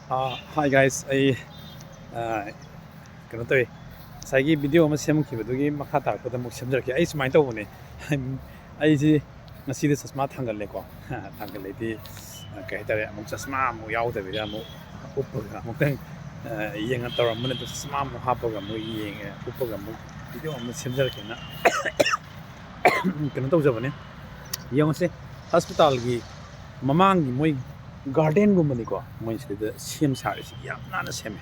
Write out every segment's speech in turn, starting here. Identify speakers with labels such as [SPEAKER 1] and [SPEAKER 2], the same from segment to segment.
[SPEAKER 1] Hi guys, I kano to sagi video ama semkhibadagi makha tarpada muk semjarki ai sumai tawne ai ji ngasi de chasma thangal ko thangal di kai tare amuk chasma mu yaw da bida mu uppaga mukang yenga taramne to chasma mu hapaga mu yenga uppaga mu video ama semjarki na kano tawjabane yengse hospital gi mamang gi moi garden gumani ko moi sida sem sare si yam nana seme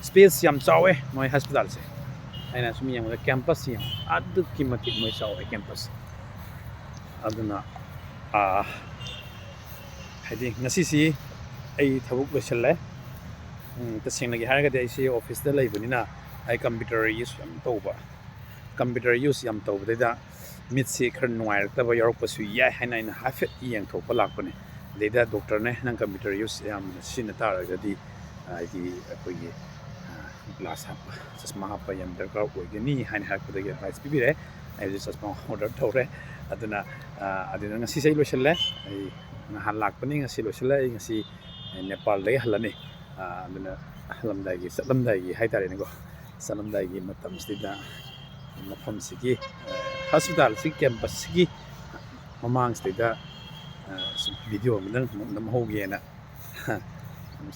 [SPEAKER 1] space yam chawe moi hospital se aina sumi yam campus yam adu kimati moi chawe campus aduna hadi ngasi si ai thabuk loiselle tasing nagi haraga de si office da laibunina ai computer use yam toba computer use yam toba da mitsi khar nuai ta ba yorok pasu ya haina ina hafet yang thopa lakpane Data doctor ne nang computer use yam sinatara gadi di akogi glass hap chasma hap yam darkar oigani hain hak podagi advice bibire ai chasma order thore aduna ngasi sei loiselle ai nahan lakpani ngasi loiselle ai ngasi Nepal dai halani aduna halamdai gi salamdai gi haitare ne go salamdai gi matam sida mafam sigi hospital si campus sigi mamang sida video nam hoge na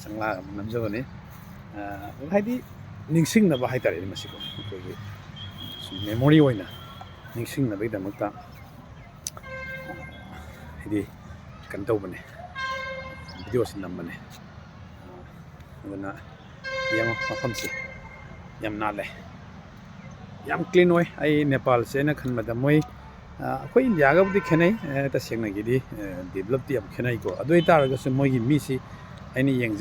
[SPEAKER 1] sangla nam jawani haidi ningsing na ba haitare ni masiko ko memory oina ningsing na bida makta haidi kan tawbane video sin namane aduna yam mafamsi yam nale yam clean oi ai Nepal se na khanmada moi akhoi India ga budi khenai ta sengna gi di develop ti am khenai ko adoi tar ga se moi gi mi si ai ni yeng